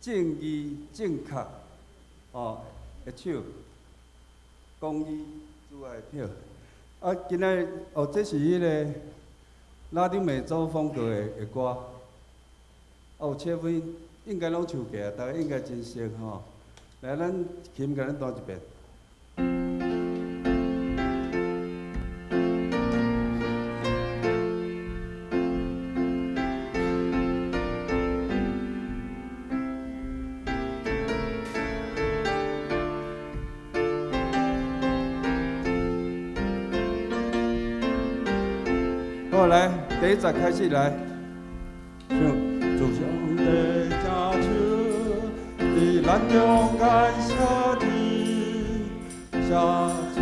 正义正确，哦，会手公益主爱票。啊，今仔哦，这是迄个拉丁美洲风格的歌，啊，有切分应该拢唱起来，大家应该真熟吼。来，咱琴甲咱弹一遍。好，来，第一集开始来，唱。祖上的家书，你咱勇敢下地，下次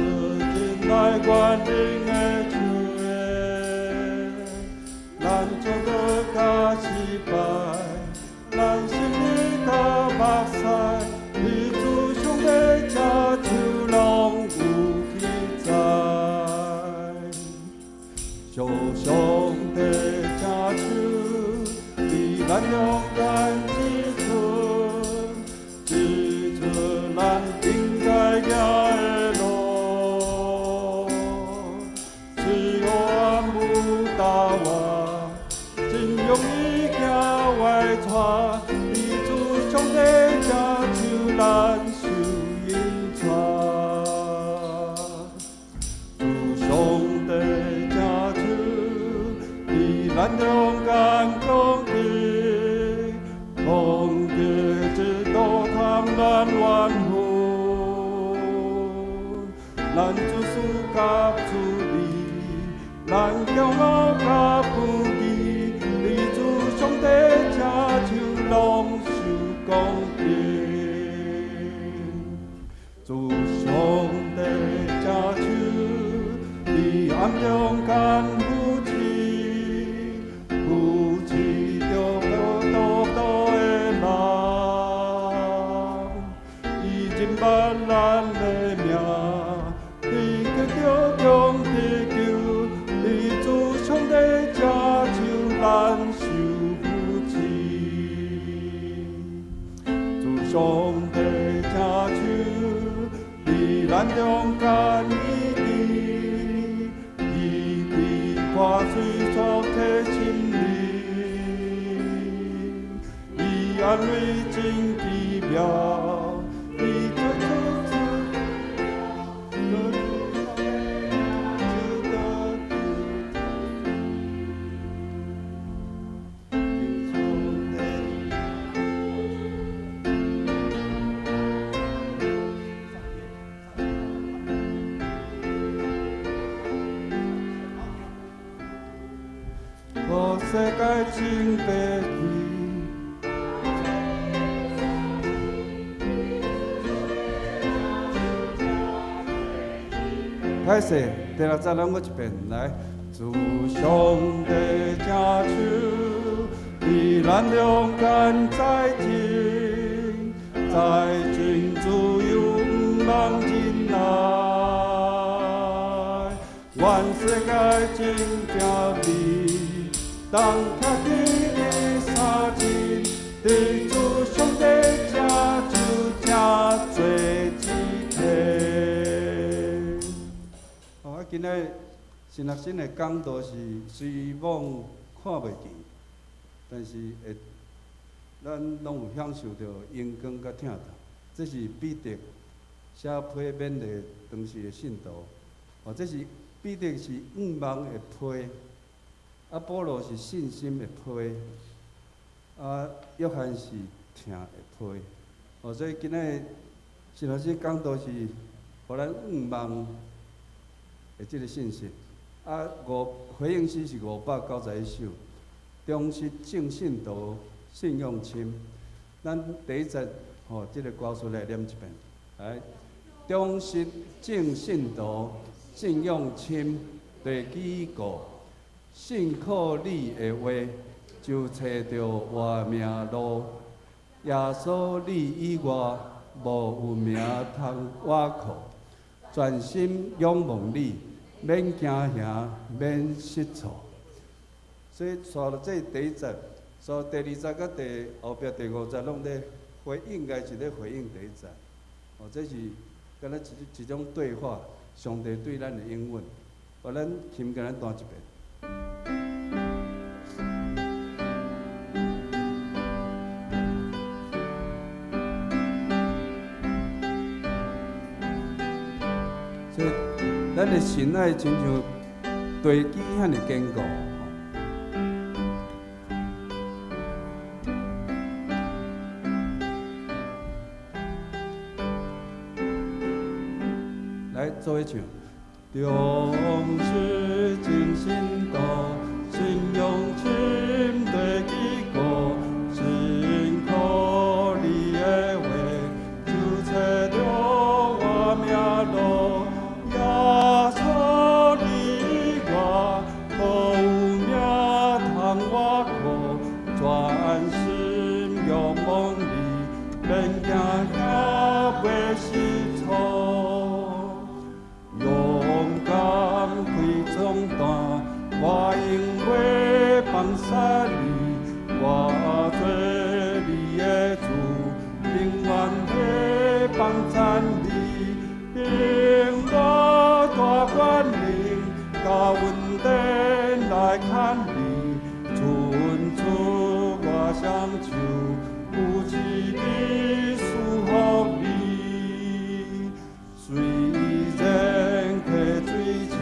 进来关灵的主耶，咱做个假失败，咱心里个目屎，你祖上的家书拢有记载。祖上的家书，你咱勇敢支持，支持咱应该行的路。只有俺不打我，真容易行歪错，你祖上的家书咱受引传。祖上的家书，你咱勇敢讲起，风雨之道贪婪怨恨，咱做事甲处理，咱骄傲甲不义，你祖上的家书拢受公平。祖上的家书，你暗中敢扶持，扶持着多的人，伊认捌咱的命，你叫中地球，你祖上的家书咱受扶持。祖上的家书，你咱勇敢依地，依地跨水作体心灵，以安慰真奇妙，以做出我世界真白去。开始，第六再咱我一遍来。祖上的家书，你咱勇敢在天，在天自由毋通忍耐，愿世界真正美，当脚起的三真，对祖上的家书真多一体。啊，今仔新学生的讲道是虽望看袂见，但是会咱拢有享受到阳光甲听到。这是彼得写批勉励当时的信徒。哦，这是彼得是仰望的批，啊，保罗是信心的批，啊，约翰是听的批。哦，所以今仔新学生讲道是，互咱仰望的即个信息。啊，回应诗是591首，忠实正信徒信用深。咱第一节吼，即个歌词来念一遍，来，忠实正信徒信用深，第几个？信靠你的话，就找到活命路。耶稣你以外，无有名通倚靠，全心仰望你。免惊吓，免失措。所以，刷了这第一节，所以第二节甲后壁第5节拢咧回应该是咧回应第一站，哦，这是敢若一种对话，上帝对咱的应允，互咱心甲咱弹一遍。所以，咱的心爱亲像地基遐尼坚固。来做一唱，重视真心道，信用深地基固，信靠你的话，就找着我命路。耶稣你我，无有命通我靠，专心仰望你，免惊遐袂失措。勇敢开重担，我因为放下你，我做你的主，永远地放赞你，因我大愿灵，甲稳定来看你，存出我双手，有一日赐福你，虽然溪水深，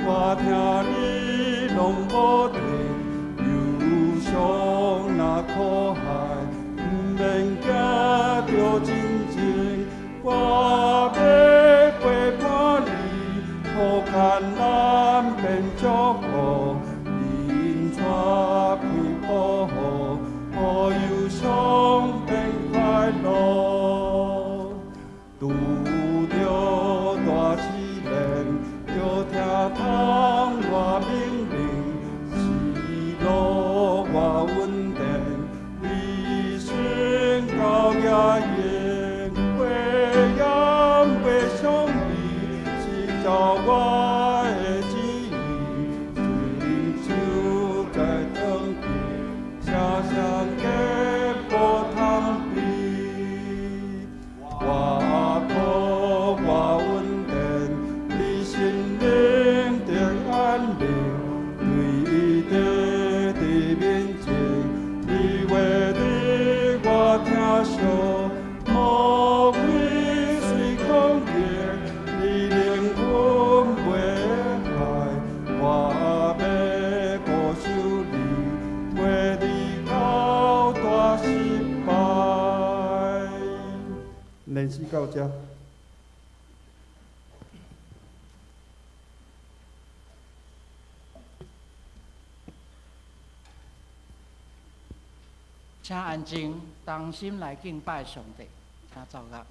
我听你拢无停，忧伤若苦海，不免惊着真情，我要陪伴你，互艰难变祝福，因带开保护，互忧伤变快乐。拄着大试炼，着听从我命令，是路我稳定，你身高也严，会养袂伤你，是照我的旨意，亲像在等地，声声给无通比。我靠我稳定，你心灵的安宁，对地的面前，你话的我听惜，魔鬼随空劫，你令阮袂害，我要保守你，陪你到大失败。练习到这。请安静，当心来敬拜上帝，请走到。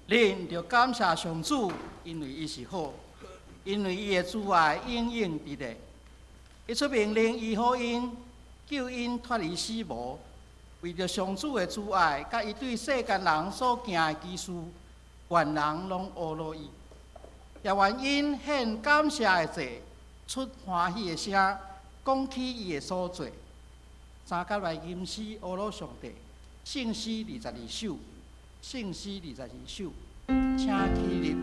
恁着感谢上主，因为伊是好，因为伊的慈爱永永伫咧。伊出命令医好因，救因脱离死亡。为着上主的慈爱，甲伊对世间人所行的奇事，愿人拢学落伊。也愿因献感谢的祭，出欢喜的声，讲起伊的所做。三甲来吟诗学落上帝，圣诗22首，圣诗22首，请起立。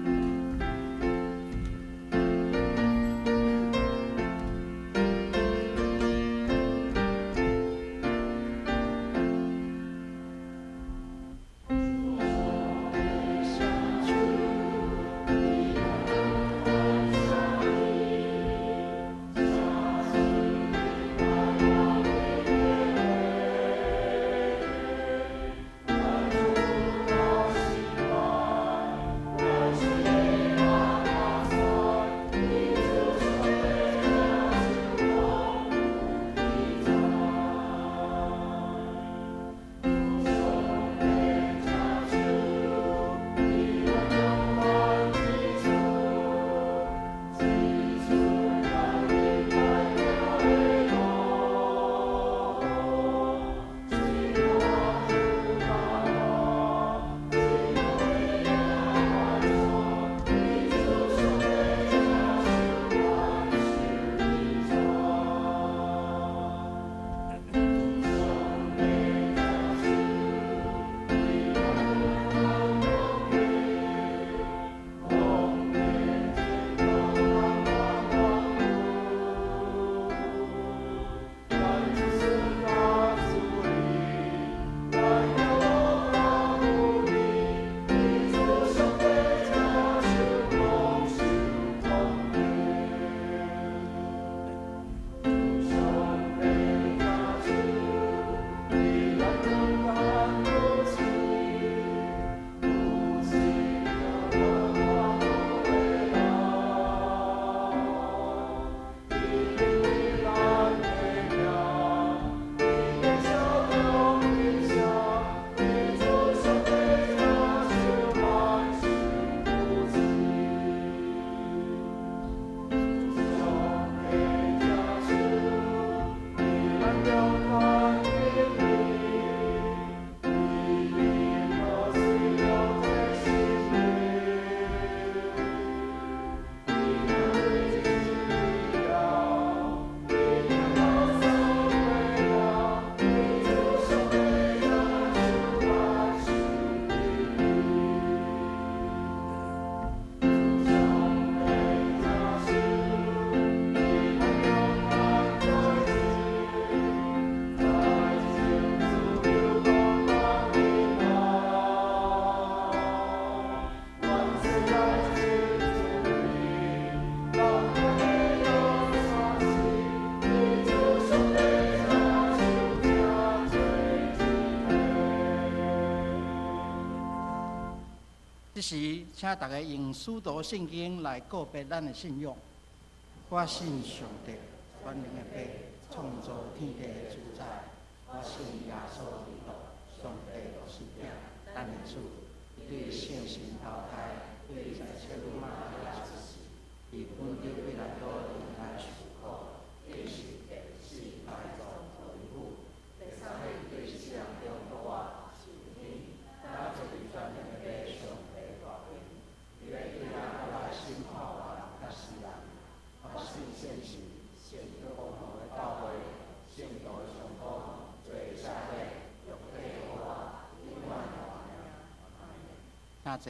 这时，请大家用使徒圣经来告别咱的信仰。我信上帝，全能的爸，创造天地的主宰。我信耶稣基督，上帝是顶，咱的主，对圣神投胎，对在千马利亚之死，以本着为咱多人来受苦，对是第四代中恢复，第三日对世人中国我受天，他这对全能的爸上帝大名，伊来对咱来心化完甲世人，我信圣神，圣约共同的教会，圣道的上高，最下位，肉体和我，永远的名。请坐。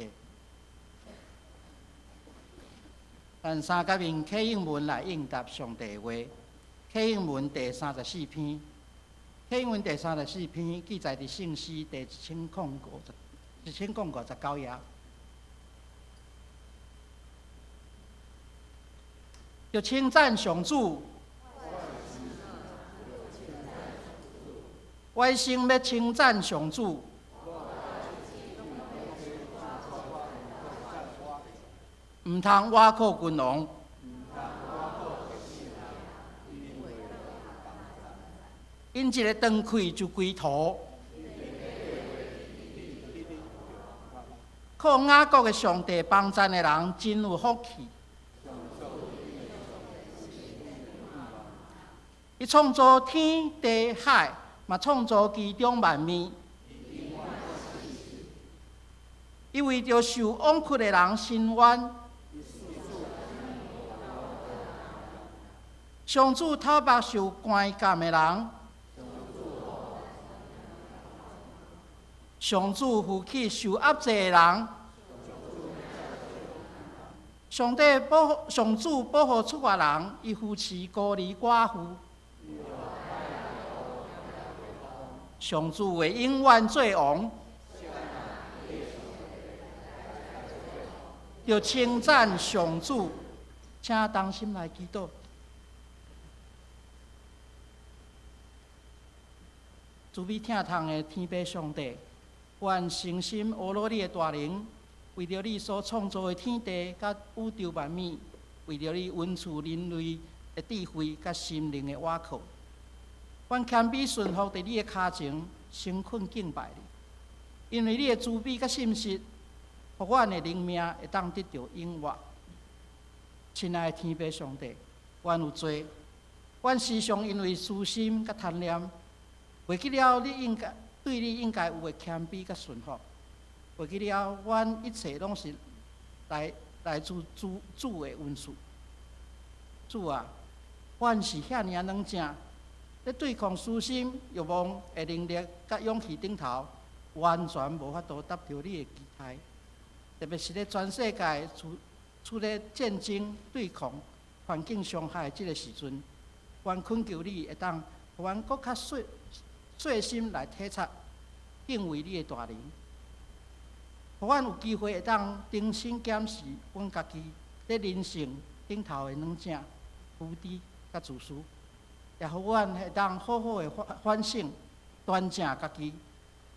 咱三甲面启应文来应答上帝的话。启应文第34篇，启应文第34篇记载伫圣诗第1059页。就称赞上主，我一生要称赞上主。唔通挖苦君王，因一个断开就归途。靠雅各的上帝帮赞的人真有福气。伊创造天地海，嘛创造其中万物。伊为着受枉屈的人伸冤。上主讨白受关监的人。上主扶起受压制的人。上主保护出外人，伊扶持孤儿寡妇。上主会永远做王。要称赞上主，请同心来祈祷。慈悲疼痛的天父上帝，愿诚心阿罗你的大能，为着你所创造的天地甲宇宙万物，为着你恩赐人类的智慧甲心灵的瓦靠，愿谦卑顺服伫你的脚前，诚恳敬拜你，因为你的慈悲甲信实。互阮的灵命会当得到永活。亲爱的天父上帝，阮有罪，阮时常因为私心甲贪念，忘记了对你应该有的谦卑甲顺服，忘记了阮一切拢是来自主的恩赐。主啊，阮是遐尔软正，咧对抗私心欲望的能力甲勇气顶头，完全无法度达到你的期待。特别是咧全世界处咧战争、对抗、环境伤害即个时阵，愿恳求你会当，互阮搁较细心来体察、敬畏你的大能，互阮有机会会当重新检视阮家己咧人生顶头的软正、无知甲自私，也互阮会当好好的反省、端正家己，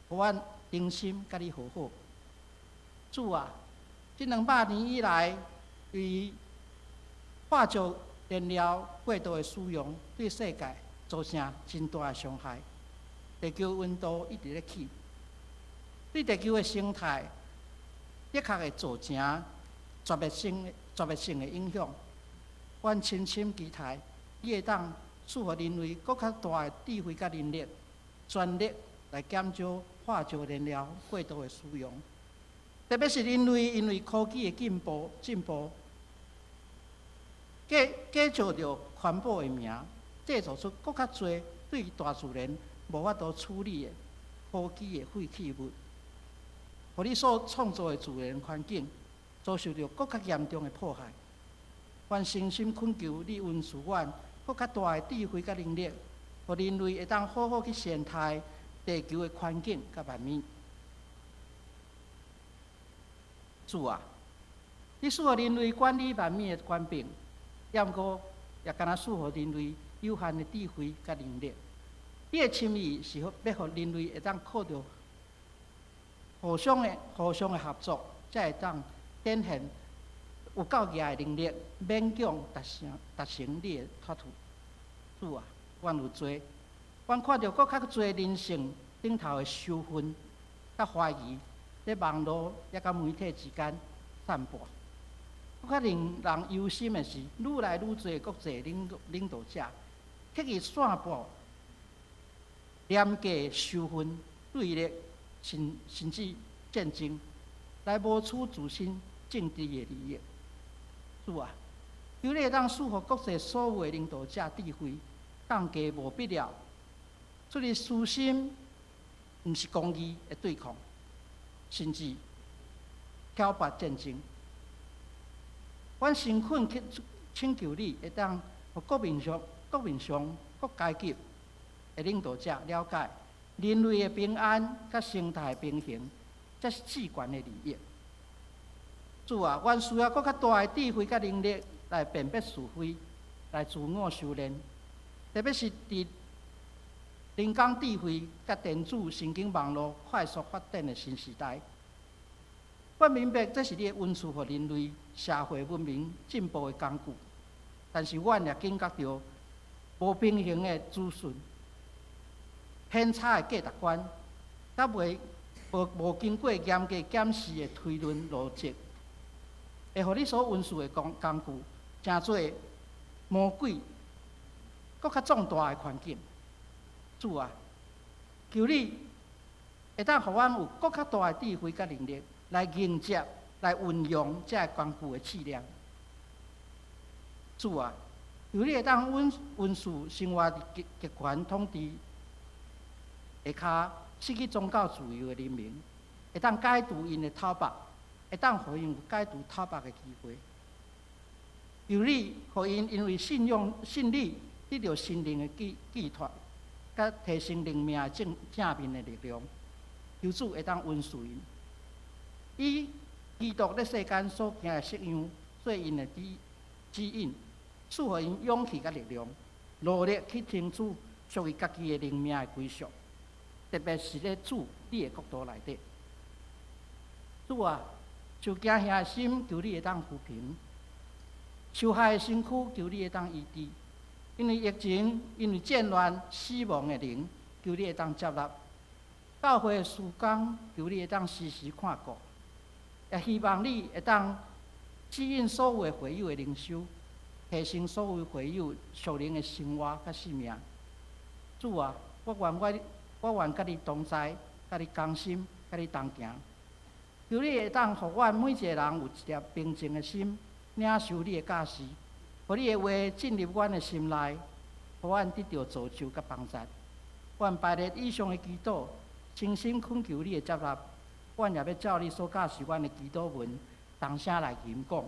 互阮真心甲你和好。主啊，这200年以来，为化石燃料过度的使用，对世界造成真大的伤害。地球温度一直咧起，对地球的生态的确会造成绝灭性的影响。阮深深期待，你会当赐予人类更较大的智慧甲能力，全力来减少化石燃料过度的使用。特别是人类因为科技的进步，假造着环保的名，制造出更较多对大自然无法度处理的科技的废弃物，互你所创造的自然环境遭受着更较严重的迫害。愿诚心恳求你恩赐阮更较大的智慧甲能力，互人类会当好好去善待地球的环境甲万物。主啊，你赐予人类管理万物的权柄，也毋过也敢若赐予人类有限的智慧甲能力。你的心意是要互人类会当靠着互相的合作，才会当展现有够额的能力，勉强达成你的托付。主啊，阮有罪，阮看到更较多人性顶头的羞愤甲怀疑。在网络也甲媒体之间散播，更较令人忧心的是，愈来愈多国际领导者刻意散播廉价的仇恨、对立，甚至战争，来谋取自身政治的利益。主啊，求你当赐予国际所有的领导者智慧，降低无必要出于私心，毋是公义的对抗。甚至挑拨战争，阮诚恳请求你会当互国民上各阶级的领导者了解，人类的平安甲生态平衡，这是至关的利益。主啊，阮需要更较大的智慧甲能力来辨别是非，来自我修炼，特别是伫人工智慧甲电子神经网络快速发展的新时代，我明白这是你的恩赐，予人类社会文明进步的工具。但是，阮也警觉到无平衡的资讯、偏差的价值观，甲无经过严格检视的推论逻辑，会互你所运输的工具真做魔鬼，搁较壮大的环境。主啊，求你会当互阮有搁较大的智慧甲能力来迎接、来运用这工具的质量。主啊，求你会当允许生活极权统治下骹失去宗教自由的人民，会当解除因的讨伐，会当互因有解除讨伐的机会。求你，互因因为信理得到心灵的寄托，甲提升灵命的正面的力量。求主会当允许因，以基督在世间所行的式样做因的指引，赐予因勇气甲力量，努力去争取属于家己的灵命的归属。特别是咧主你的国度内底，主啊，受惊吓的心，求你会当抚平；受害的身躯，求你会当医治。因为疫情，因为战乱、死亡的灵，求你会当接纳。教会的事工，求你会当时时看顾。也希望你会当指引所有的会友的灵修，提升所有会友属灵的生活甲生命。主啊，我愿甲你同在，甲你同心，甲你同行。求你会当，互阮每一个人有一颗平静的心，领受你的教示，互你的话进入阮的心内，互阮得到造就甲帮助。阮排列以上的祈祷，诚心恳求你的接纳。阮也要照你所教示阮的祈祷文，同声来吟讲。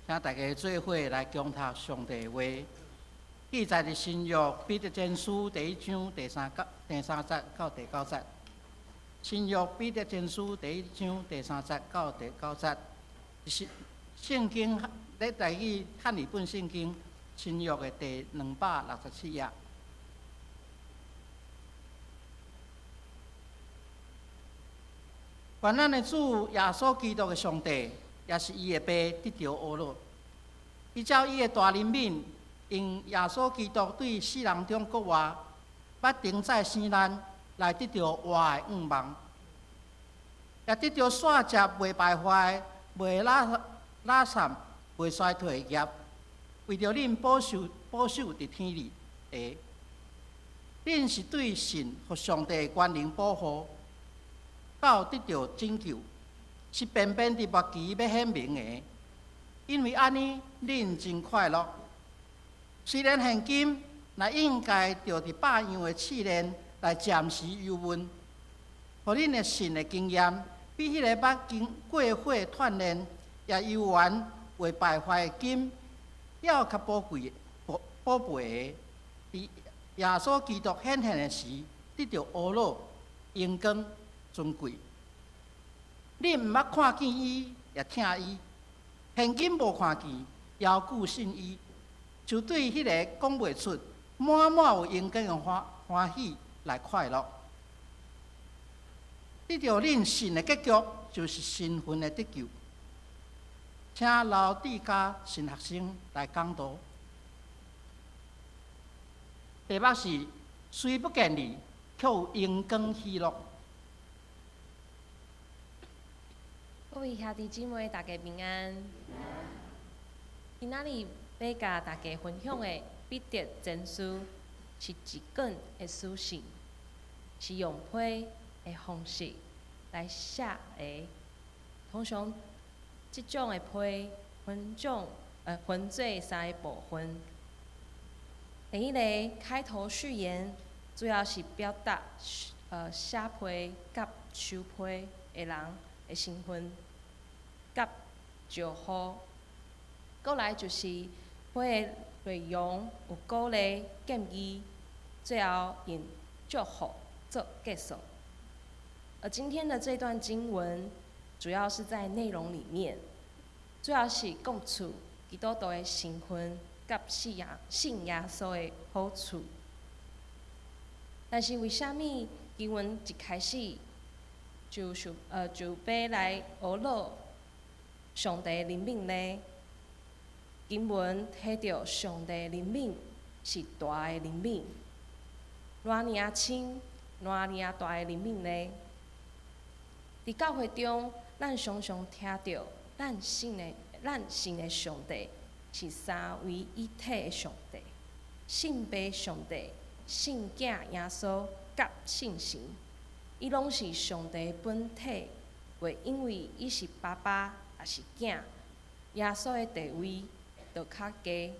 请大家做伙来共读上帝的话，记载伫新约彼得前书第1章第3节到第9节。新约彼得前书第1章第3节到第9节，是圣经咧台语汉语本圣经新约的第264页。愿咱的主耶稣基督的上帝，也是伊的爸，得着阿乐。依照伊的大怜悯，用耶稣基督对世人中国话，捌钉在生咱，来得着活的愿望，也得着线接袂败坏、袂拉散、袂衰退的业，为着恁保守伫天里下。恁是对神和上帝的关灵保护。到得到拯救，是便便伫末期要显明的。因为安尼，恁真快乐。虽然现今也应该着伫百样的试炼来暂时忧闷，互恁的神的经验比迄个捌经过火锻炼也悠远未败坏的金，要较宝贝的。伫耶稣基督显现的时，得到阿乐、荣光。尊贵，你毋捌看见伊，也听伊；现今无看见，犹固信伊，就对迄个讲袂出、满有荣光的欢喜来快乐。得到恁信的结局，就是身份的得救。请老底家神学生来讲道。题目是：虽不见你，却有荣光喜乐。各位兄弟姊妹，大家平安。今仔日要甲大家分享的彼得前书，是一卷的书信，是用批的方式来写的。通常即种的批分做3个部分。第一个开头序言，主要是表达写批甲收批的人的身份。甲祝福，过来就是批的内容有鼓励、建议，最后用祝福做结束。而今天的这段经文，主要是在内容里面，主要是讲出基督徒的身份甲信耶稣的好处。但是为虾米经文一开始就要来学乐？上帝的怜悯呢？经文提到上帝的怜悯是大的怜悯，偌尔深、偌尔大的怜悯呢？伫教会中，咱常常听到咱信的上帝是三位一体的上帝，信爸上帝、信囝耶稣甲信神，伊拢是上帝本体，袂因为伊是爸爸。也是囝，耶稣的地位就较低，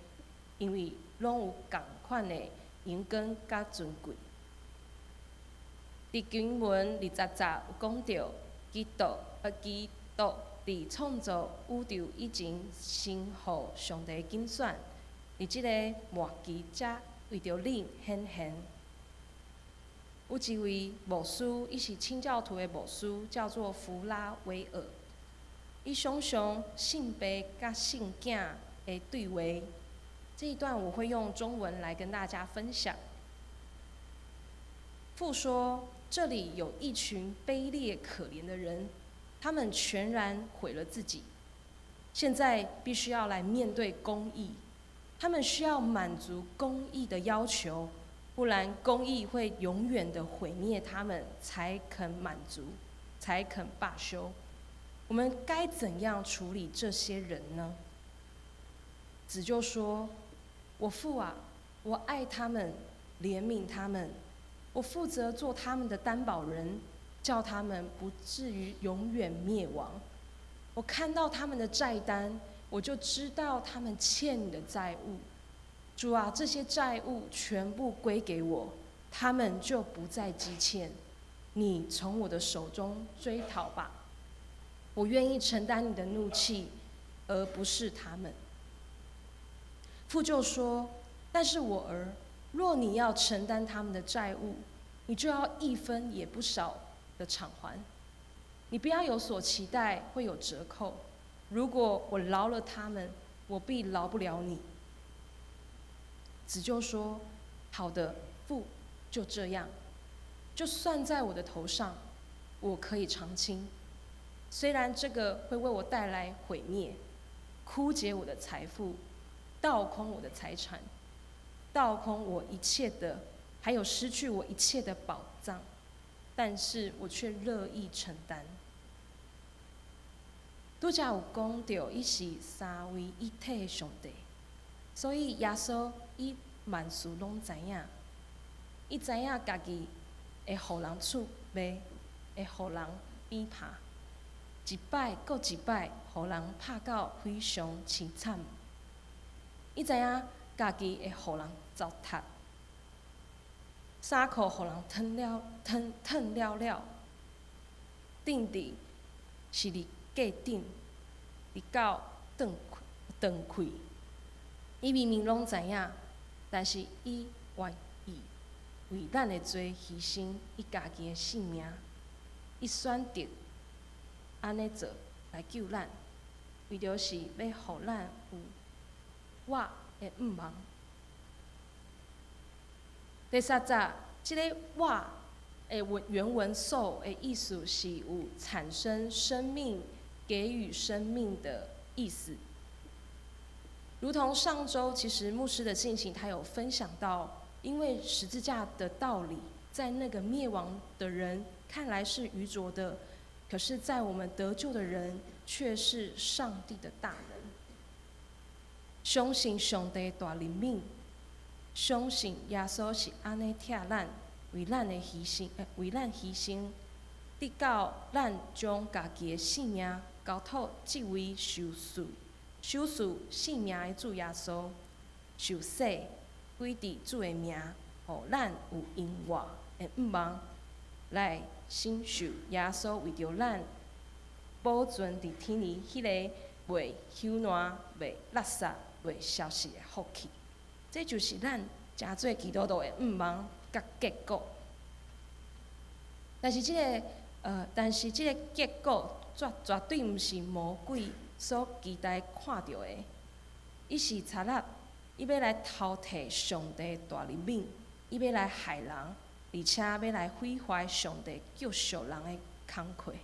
因为拢有同款的荣光甲尊贵。伫经文20节有讲到，基督伫创造宇宙以前，先互上帝拣选，伫即个末期才为着恁显现。有一位牧师，伊是清教徒的牧师，叫做弗拉维尔。伊常常信爸甲信囝的对话，这一段我会用中文来跟大家分享。父说：“这里有一群卑劣可怜的人，他们全然毁了自己，现在必须要来面对公义。他们需要满足公义的要求，不然公义会永远的毁灭他们，才肯满足，才肯罢休。我们该怎样处理这些人呢？”子就说：“我父啊，我爱他们，怜悯他们，我负责做他们的担保人，叫他们不至于永远灭亡。我看到他们的债单，我就知道他们欠你的债务。主啊，这些债务全部归给我，他们就不再积欠。你从我的手中追讨吧。我愿意承担你的怒气，而不是他们。父就说：“但是我儿，若你要承担他们的债务，你就要1分也不少的偿还。你不要有所期待会有折扣。如果我饶了他们，我必饶不了你。”子就说：“好的，父，就这样，就算在我的头上，我可以偿清。虽然这个会为我带来毁灭，枯竭我的财富，倒空我的财产，倒空我一切的，还有失去我一切的宝藏，但是我却乐意承担。”拄则有讲到，伊是三位一体的上帝，所以耶稣伊万事拢知影，伊知影家己会互人触骂，会互人鞭拍，一摆搁一摆，互人拍到非常凄惨。伊知影家己会互人糟蹋，衫裤互人褪了，顶伫是伫价顶，伫到断开。伊明明拢知影，但是伊愿意为咱的罪牺牲伊家己的性命，伊选择安尼做来救咱，为着是要互咱有我的毋茫。第三节，即个我的原文受的意思是有产生生命、给予生命的意思。如同上周，其实牧师的信息他有分享到，因为十字架的道理，在那个灭亡的人看来是愚拙的，可是在我们得救的人却是上帝的大能。相信上帝大怜悯，相信耶稣是安尼疼咱，为咱牺牲，直到咱将家己的性命交托这位受死性命的主耶稣，受洗归伫主的名，互咱有永活的毋茫，来承受耶稣为着咱保存伫天里迄个袂朽烂、袂垃圾、袂消失的福气。这就是咱诚做基督徒的毋茫甲结果。但是这个结果绝对毋是魔鬼所期待看到的。伊是賊仔，伊要来偷摕上帝的大怜悯，伊要来害人，而且要来毁坏上帝救赎人的工课。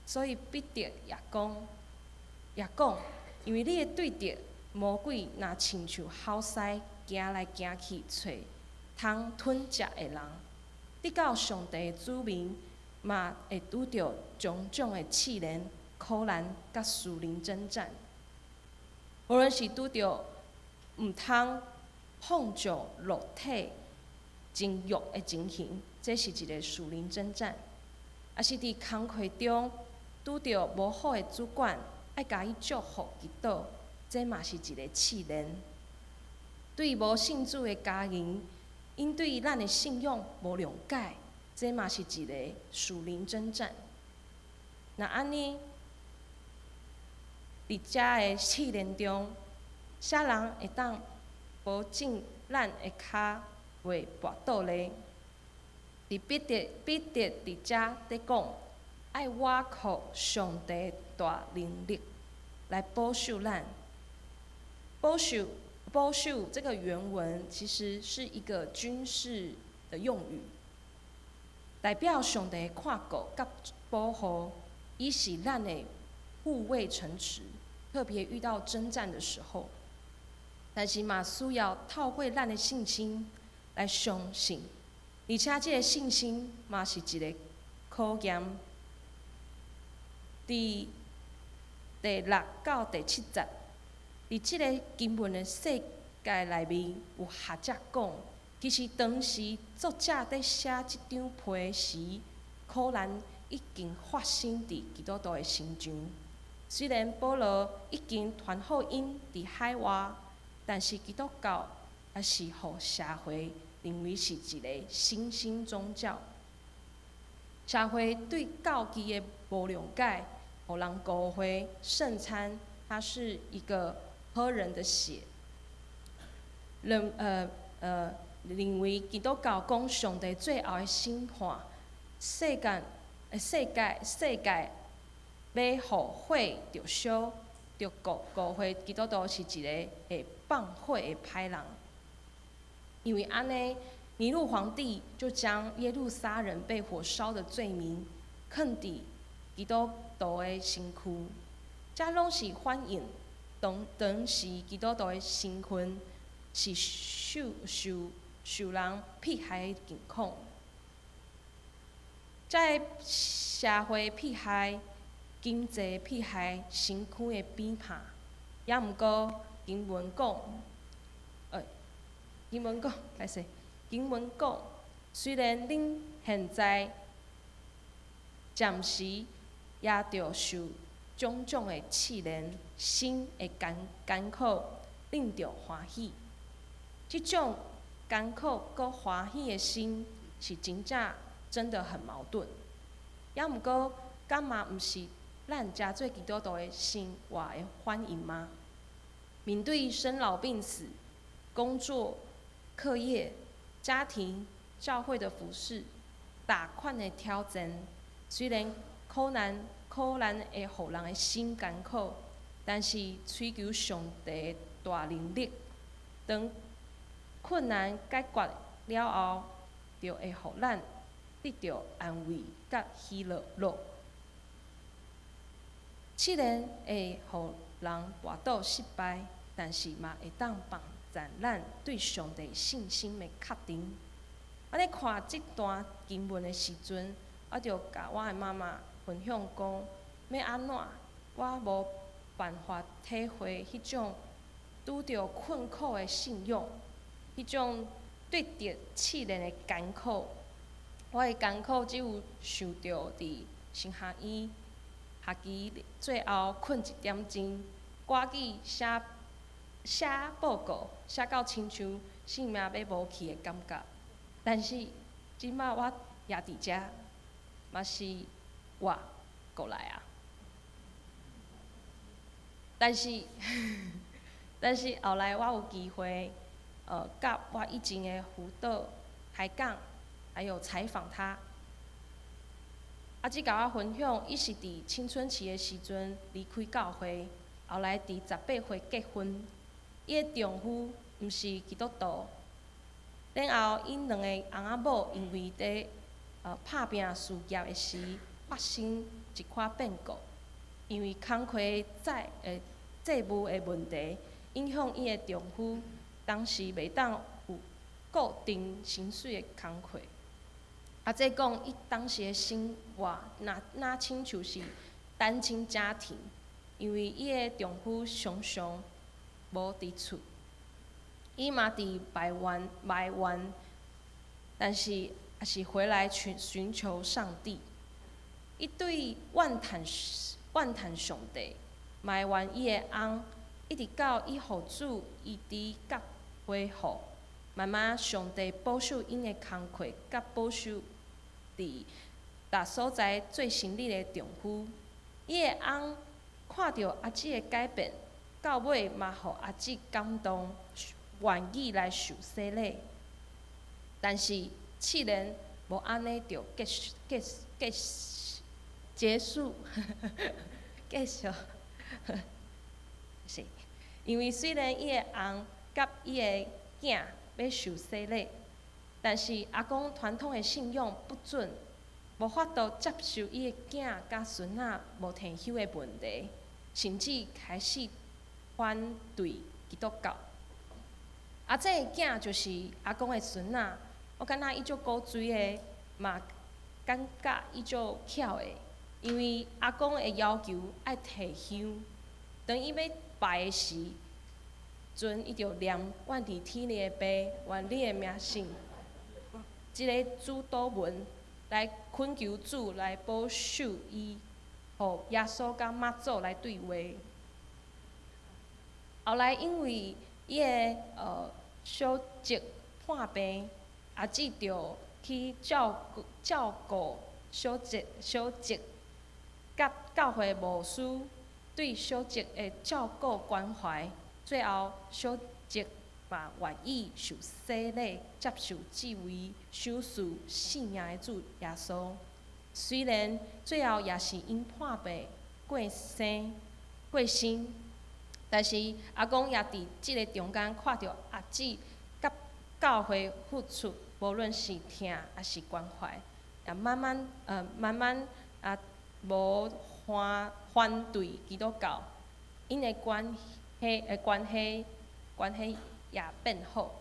所以彼得也讲，因为你的对敌魔鬼若亲像好狮行来行去找通吞食的人，直到上帝的子民嘛会拄着种种的试炼、苦难甲属灵征战。无论是拄着毋通碰着肉体情欲的情形，这是一个属灵征战；也是伫工课中拄着无好的主管，爱甲伊祝福祈祷，这嘛是一个试炼。对无信主的家人，因对咱的信仰无谅解，这嘛是一个属灵征战。那安尼，伫遮的试炼中，啥人会当保证咱的骹袂跋倒咧？彼得伫遮在讲，爱倚靠上帝大能力来保守咱。保守这个原文其实是一个军事的用语，代表上帝的看顾甲保护，以是咱的护卫城池，特别遇到征战的时候。但是嘛，需要透过咱的信心来相信，而且这个信心嘛是一个考验。第6到第7节。伫即个经文的世界内面，有学者讲，其实当时作者伫写即张批时，苦难已经发生伫基督徒的身上。虽然保罗已经传福音伫海外，但是基督教还是互社会认为是一个新兴宗教。社会对教义的无谅解，互人误会圣餐它是一个好人的血。认为基督教讲上帝最后的审判，世界要互火着烧，着误会基督徒是一个会放火的歹人。因为安尼，尼禄皇帝就将耶路撒冷被火烧的罪名放伫基督徒的身躯，这拢是反映当时基督徒的身份是受人迫害的境况。在社会迫害、经济迫害、身躯的鞭挞，也毋过经文讲，经文讲，虽然恁现在暂时也着受种种的试炼，心会艰苦，恁着欢喜。即种艰苦佮欢喜的心，是真的很矛盾。也毋过，敢嘛毋是咱诚做基督徒的生活的反应吗？面对生老病死、工作、课业、家庭、教会的服侍，大款的挑战，虽然苦难会互人的心艰苦，但是追求上帝的大能力，当困难解决了后，就会互咱得到安慰甲喜乐。虽然会互人跋倒失败，但是嘛会当帮助咱对上帝信心的确定。我咧看即段经文的时阵，我就甲我的妈妈分享讲，要安怎？我无办法体会迄种拄着困苦的信仰，迄种对着试炼的艰苦。我的艰苦只有受着伫神学院学期最后困1点钟，赶紧写报告，写到亲像性命要无去的感觉。但是即摆我也伫遮，嘛是我过来啊。但是后来我有机会，甲我以前的辅导开讲，还有采访他。阿姊甲我分享，伊是伫青春期的时阵离开教会，后来伫18岁结婚。伊的丈夫毋是基督徒，然后因两个翁仔某因为伫拍拼事业的时发生一款变故，因为工课债务的问题，影响伊的丈夫当时袂当有固定薪水的工课。即讲伊当时的生活，若亲像是单亲家庭，因为伊的丈夫常常无伫厝，伊嘛伫埋怨，但是也是回来寻求上帝。伊对怨叹上帝，埋怨伊的翁，一直到伊互主医治甲恢复，慢慢上帝保守因的工课，甲保守伫大所在最心理的丈夫。伊的翁看到阿姊的改变，到尾嘛互阿姊感动，愿意来受洗礼。但是试炼无安尼就结束，是，因为虽然伊的翁甲伊的囝要受洗礼，但是阿公传统的信仰不准，无法度接受伊的囝甲孙仔无天休的问题，甚至开始反对基督教。这个囝就是阿公的孙仔，我感觉伊足古锥的，嘛感觉伊足巧的，因为阿公会要求爱提香，当伊要拜的时阵，伊就念阮伫天里的爸，愿你的名圣，即个主祷文来恳求主来保守伊，互耶稣甲妈祖来对话。后来因为伊的小侄患病，阿姊就去照顾小侄，甲教会牧师对小姐的照顾关怀，最后小姐嘛愿意受洗礼，接受这位守护信仰的主耶稣。虽然最后也是因破病过身，但是阿公也伫即个中间看到阿姊甲教会付出，无论是疼还是关怀，也慢慢无反对基督教，因的关系也变好。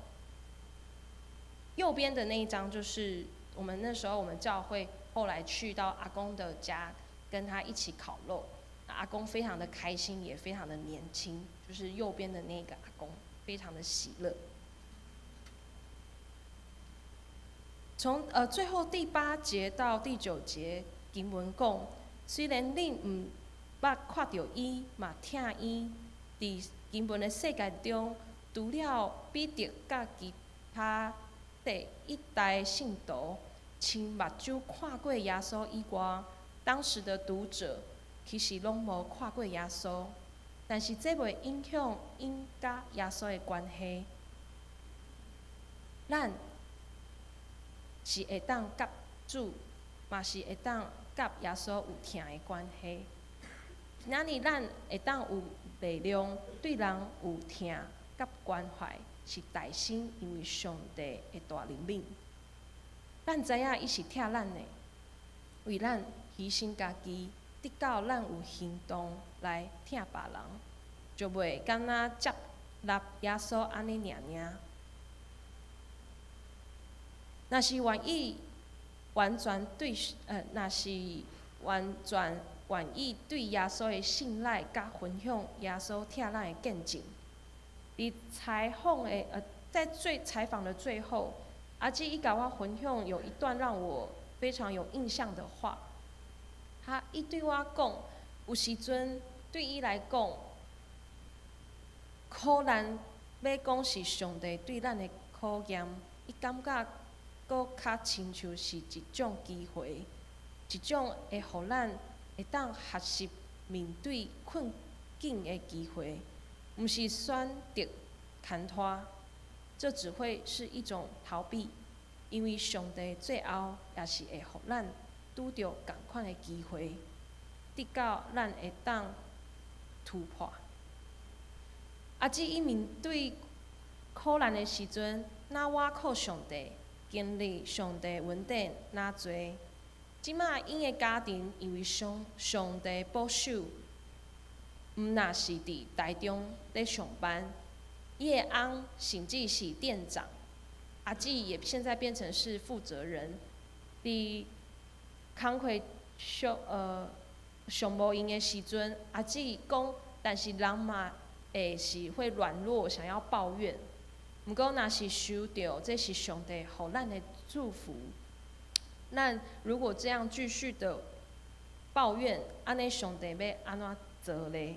右边的那一张就是我们那时候我们教会后来去到阿公的家，跟他一起烤肉。阿公非常的开心，也非常的年轻，就是右边的那个阿公，非常的喜乐。从最后第8节到第9节，经文讲，虽然恁毋捌看到伊，嘛听伊，伫经文的世界中，除了彼得甲其他第一代信徒亲目睭看过耶稣以外，当时的读者其实拢无看过耶稣。但是这袂影响因甲耶稣的关系，咱是会当甲主，嘛是会当甲耶稣有疼的关系。那日咱会当有力量，对人有疼甲关怀，是大心，因为上帝的大怜悯。咱知影伊是疼咱的，为咱牺牲家己，直到咱有行动来疼别人，就袂敢若接纳耶稣安尼尔。若是愿意完全对，若是完全愿意对耶稣的信赖，甲分享耶稣疼咱的见证。伫在采访的最后，阿姊伊甲我分享有一段让我非常有印象的话。伊对我讲，有时阵对伊来讲，苦难要讲是上帝对咱的考验，伊感觉搁较亲像是一种机会，一种会互咱会当学习面对困境的机会，毋是选择牵拖，这只会是一种逃避，因为上帝最后也是会互咱拄着同款的机会，直到咱会当突破。阿姊伊面对苦难的时阵，哪倚靠上帝，经历上帝恩典哪侪。即马因的家庭因为上帝保守，毋若是伫台中咧上班，伊的翁甚至是店长，阿姊也现在变成是负责人。伫工课上无闲的时阵，阿姊讲，但是人嘛会软弱，想要抱怨。毋过若是收到，这是上帝互咱的祝福。咱如果这样继续的抱怨，安尼上帝要安怎做呢？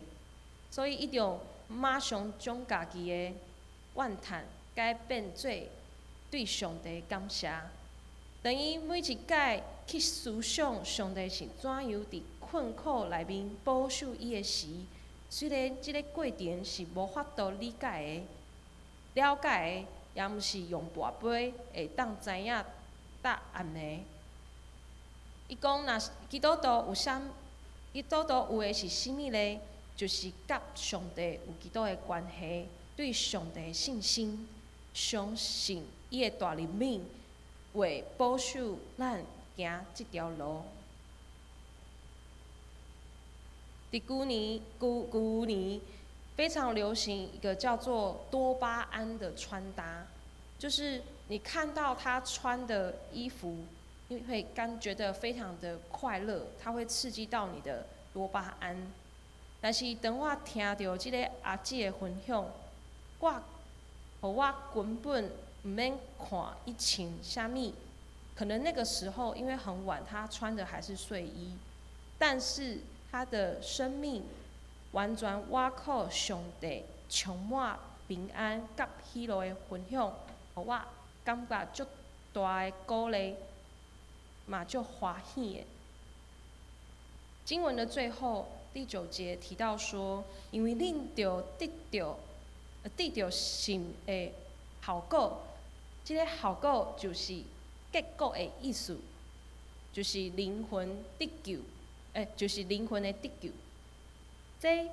所以一定马上将家己的怨叹改变做对上帝感谢。等于每一届去思想上帝是怎样伫困苦内面保守伊的时，虽然即个过程是无法度理解的、了解的，也毋是用跋杯会当知影答案的。伊讲，若基督徒有的是啥物呢？就是甲上帝有基督的关系，对上帝的信心，相信伊的大怜悯会保守咱行这条路。伫旧年非常流行一个叫做多巴胺的穿搭，就是你看到他穿的衣服，你会觉得非常的快乐，它会刺激到你的多巴胺。但是当我听到即个阿姊的分享，我根本毋免看伊穿啥物，可能那个时候因为很晚，他穿的还是睡衣，但是他的生命完全倚靠上帝充满平安甲喜乐的分享，互我感觉足大的鼓励，嘛足欢喜的。经文的最后，第9节提到说，因为恁着得着神的效果，即个效果就是结果的意思，就是灵魂得救，就是灵魂的得救。这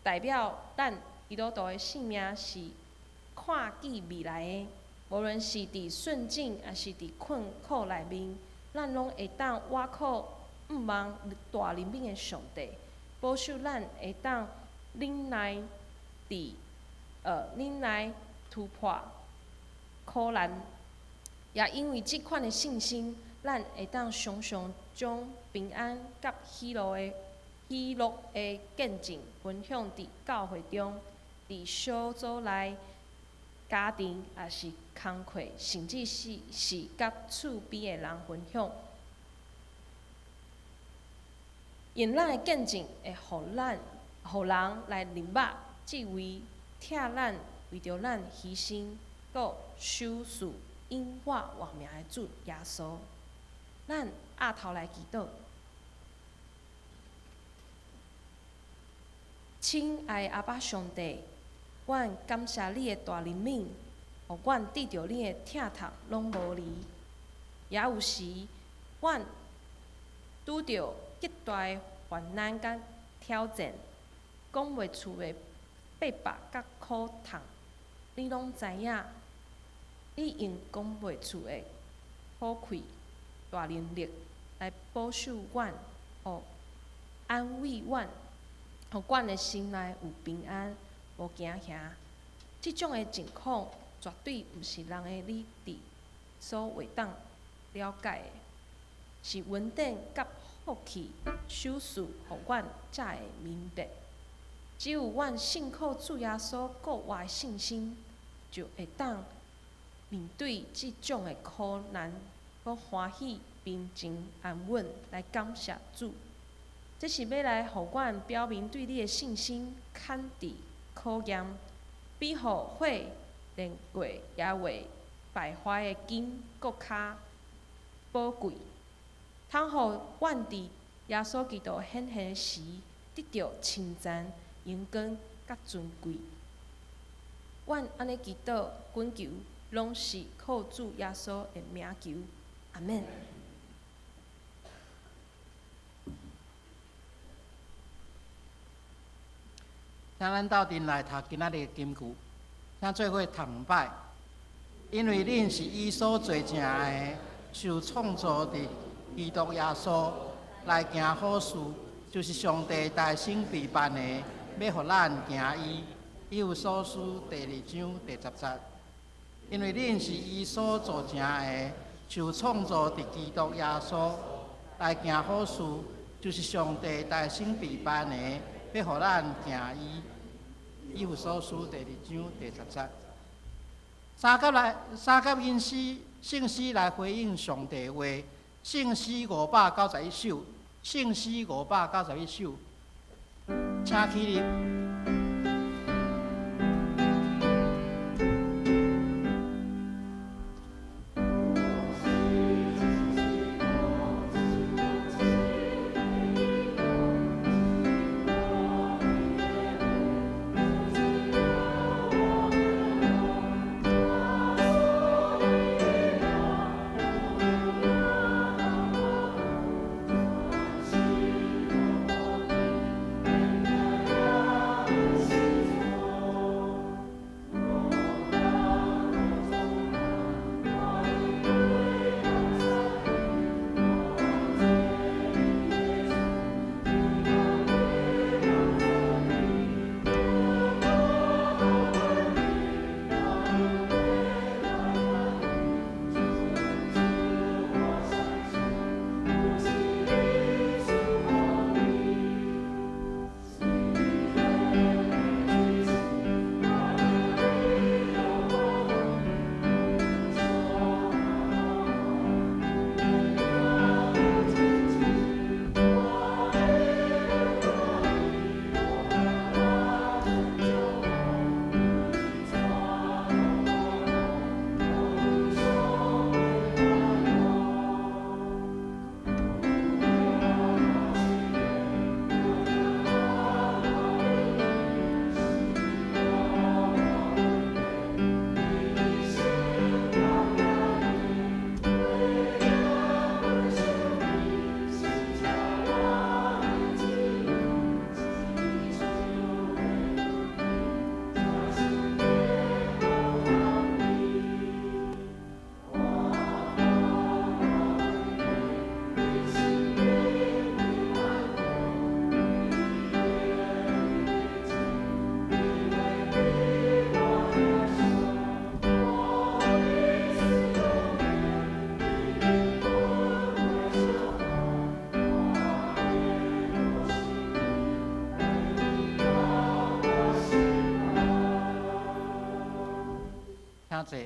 代表咱基督徒的性命是看见未来的，无论是伫顺境，还是伫困苦内面，咱拢会当倚靠毋忘大怜悯的上帝，保守咱会当忍耐突破苦难。也因为即款的信心，咱会当常常将平安甲喜乐的见证分享伫教会中，伫小组内、家庭，也是工课，甚至是甲厝边的人分享。用咱的见证会互人来认捌即位替咱为着咱牺牲，搁守事因我活命的主耶稣。咱压头来祈祷。亲爱的阿爸上帝，阮感谢你的大怜悯，互阮得着你的疼痛拢无离。也有时，阮拄着极大的患难甲挑战，讲袂出的逼迫甲苦痛，你拢知影。你用讲袂出的可贵大能力来保守阮，互安慰阮，互阮的心内有平安，无惊吓。即种的情况绝对毋是人的理智所袂当了解的，是稳定甲福气守事，互阮才会明白。只有阮信靠主耶稣国外的信心，就会当面对即种的苦难，搁欢喜、平静、安稳来感谢主。这是要来互阮表明对你的信心，肯定考验，比互火炼过也未败坏的金搁较宝贵，通互阮伫耶稣基督显现时得到称赞、荣光甲尊贵。阮安尼祈祷、恳求，拢是靠主耶稣的名求，阿免。请咱斗阵来读今仔日的金句，请做伙崇拜。因为恁是伊所做成的，受创造的基督耶稣来行好事，就是上帝大圣备办的，要互咱行伊。以弗所书第2章第10节。因为恁是伊所做成的，受创造的基督耶稣来行好事，就是上帝大圣备办的，要互咱行伊。以弗所书第2章第10节。三甲因圣诗来回应上帝话，圣诗591首，圣诗591首，请起立。坐。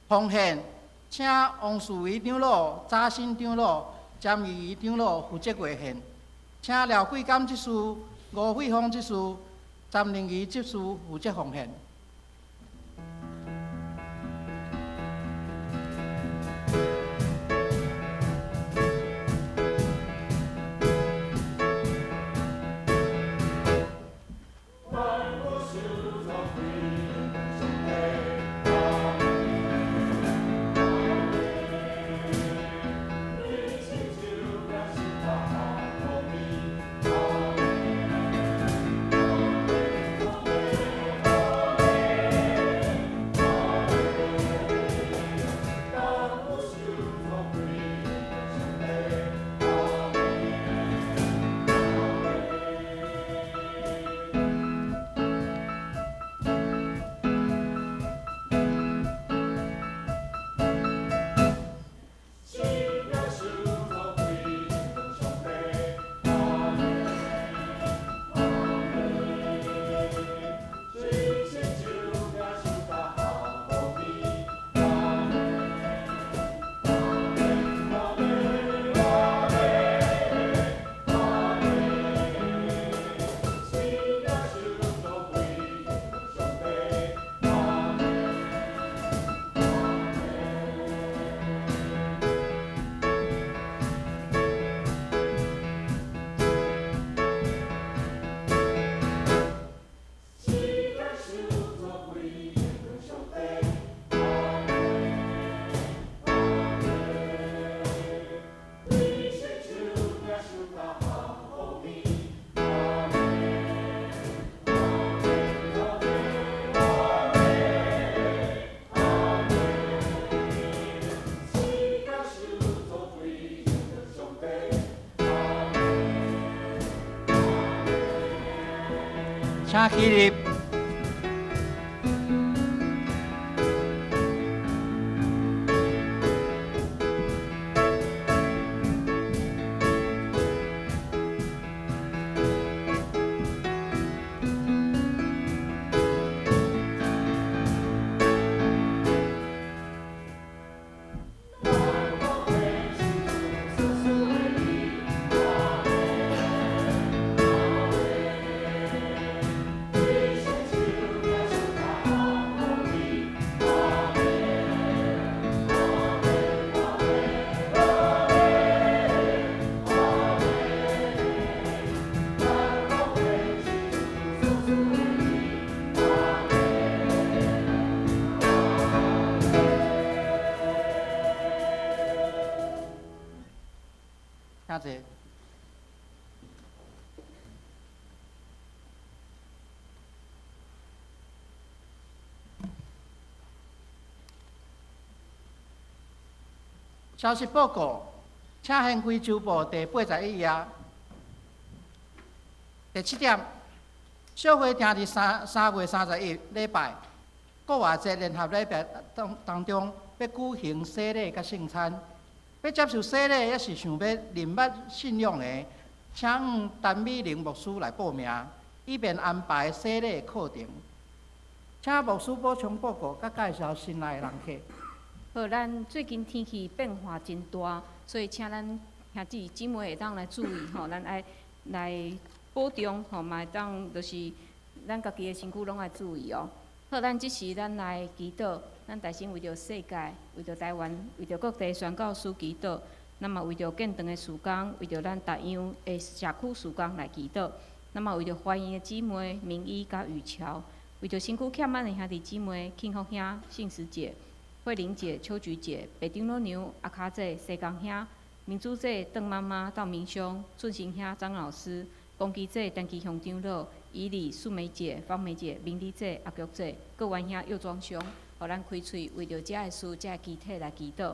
奉献，请王树维长老、查新长老、詹义仪长老负责月献，请廖桂甘执事、吴慧芳执事、詹玲仪执事负责奉献。请起立。请坐。消息报告，请掀开周报第81页。第7点，小会定伫3月31礼拜国外节联合礼拜当中，要举行洗礼甲圣餐。要接受洗礼，也是想要认捌信仰的，请陈美玲牧师来报名，以便安排洗礼课程。请牧师补充报告，甲介绍新来的人客。好，咱最近天气变化真大，所以请咱兄弟姊妹会当来注意吼，咱爱来保重吼，嘛会当就是咱家己的身躯拢爱注意哦。好，咱即时咱来祈祷，咱大先为着世界，为着台湾，为着各地宣教师祈祷，那么为着建堂的事工，为着咱逐样的社区事工来祈祷，那么为着欢迎的姊妹明依甲雨桥，为着身躯欠满的兄弟姊妹，庆福兄、信实姐。慧玲姐、秋菊姐、白长老娘、阿卡姐、西江兄、明珠姐、邓妈妈、道明兄、顺行兄、张老师、公基姐、陈其雄长老、以礼、素梅姐、方梅姐、明理姐、阿菊姐、各元兄、幼庄兄，互咱开喙为着遮个事、遮个集体来祈祷。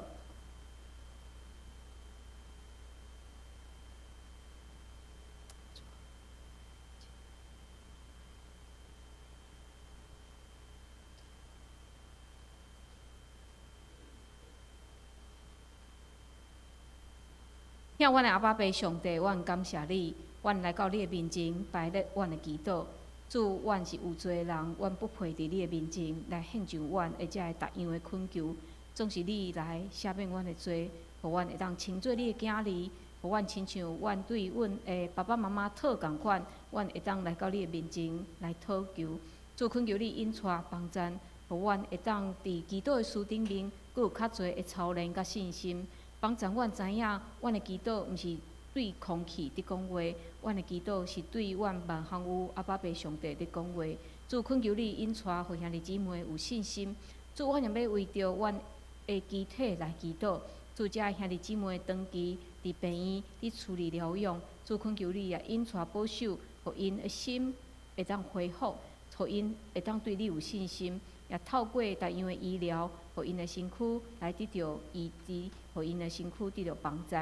向阮的阿爸爸上帝，阮感谢你，阮来到你的面前，摆咧阮的祈祷。主，阮是有罪的人，阮不配伫你的面前来献上阮的遮个逐样的恳求，总是你来赦免阮的罪，互阮会当亲做你的囝儿，互阮亲像阮对阮的爸爸妈妈讨共款，阮会当来到你的面前来讨求。主，恳求你引带帮赞，互阮会当伫祈祷的事顶面，佫有较侪的操练甲信心，帮助阮知影，阮的祈祷毋是对空气伫讲话，阮的祈祷是对阮万行有阿爸爸上帝伫讲话。主，恳求你引带互兄弟姊妹有信心。主，阮也要为着阮的机体来祈祷。主，遮兄弟姊妹长期伫病院伫处理疗养，主，恳求你也引带保守，互因的心会当恢复，互因会当对你有信心，也透过逐样的医疗，互因的身躯来得到医治，互因的身躯得到帮助。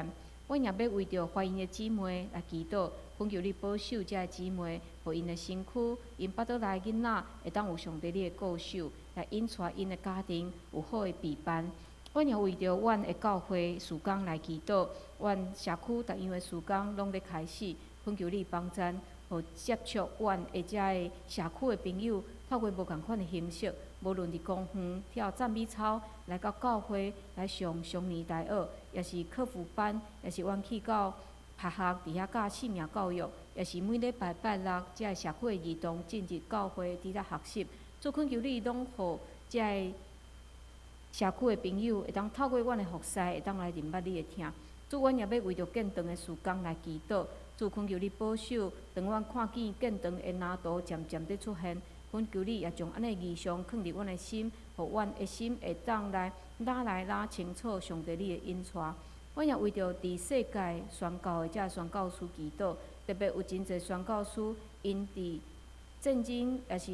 阮也要为着怀孕的姊妹来祈祷，恳求你保守遮个姊妹，互因的身躯，因巴肚内囡仔会当有上帝你的顾守，也引带因的家庭有好的陪伴。阮也为着阮的教会事工来祈祷，阮社区逐样的事工拢咧开始，恳求你帮助，互接触阮的遮个社区的朋友，透过无共款的形式，无论伫公园跳赞美操，来到教会来上年大学，也是客服班，也是阮去到学校伫遐教性命教育，也是每礼拜拜六，遮个社区的儿童进入教会伫遐学习。主，恳求你拢互遮个社区的朋友会当透过阮的服侍，会当来认捌你的听。主，阮也要为着建堂的事工来祈祷。主，恳求你保守，当阮看见建堂的难度渐渐地出现，恳求你也将安尼异象放入阮的心，互阮的心会当来拉清楚上帝你的引带。阮也为着伫世界宣教的遮宣教师祈祷，特别有真侪宣教师因伫战争也是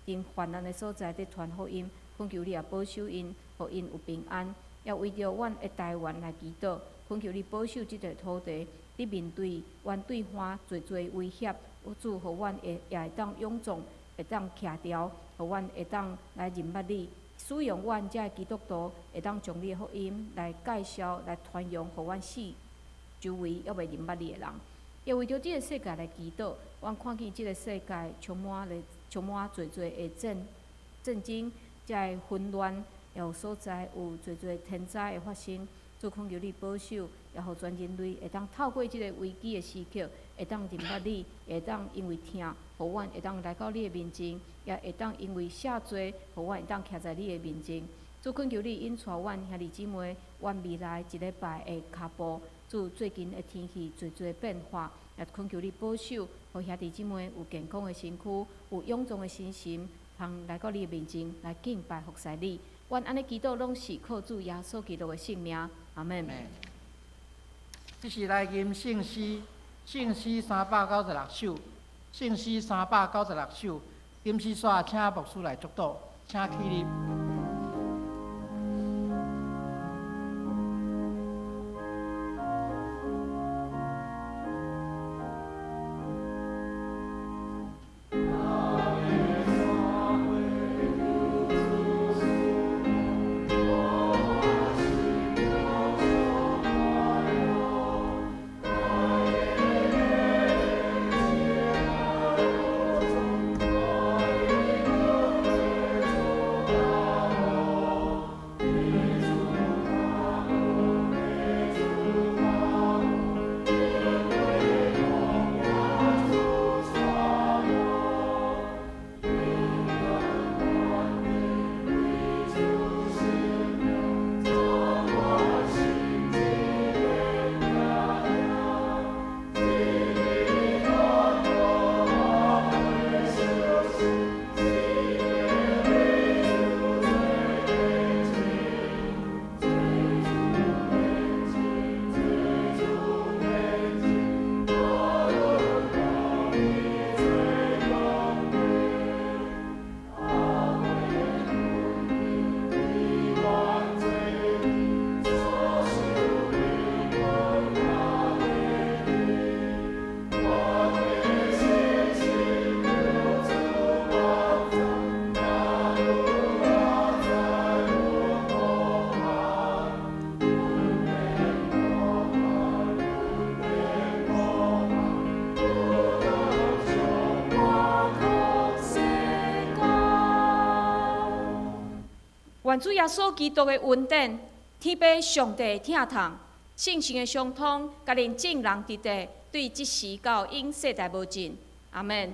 因患难的所在伫传福音，恳求你也保守因，互因有平安。也为着阮的台湾来祈祷，恳求你保守即个土地，你面对阮对岸侪威胁，主，互阮也会当勇壮，会当徛牢，互阮会当来认捌你，使用阮遮基督徒会当将你的福音来介绍、来传扬，互阮周围还未认捌你的人。也为着即个世界来祈祷，阮看见即个世界充满侪的战争，遮个混乱。也有所在有侪天灾会发生，主，恳求你保守，也互全人类会当透过即个危机的时刻，会当认捌你，会当因为听，互阮会当来到你的面前，也会当因为赦罪，互阮会当徛在你的面前。主，恳求你引带阮兄弟姊妹，阮未来一礼拜的脚步。主，最近的天气侪变化，也恳求你保守，互兄弟姊妹有健康的身躯，有勇壮的心情，通来到你的面前来敬拜服侍你。阮安尼祈祷拢是靠主耶稣基督的圣名，阿门。这是来吟圣诗396首，圣诗396首。吟诗煞请牧师来祝祷，请起立。愿主耶稣基督的恩典、天父上帝的疼痛、圣神的相通，甲恁众人伫地，对即时到永世代无尽。阿门。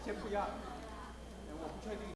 请坐。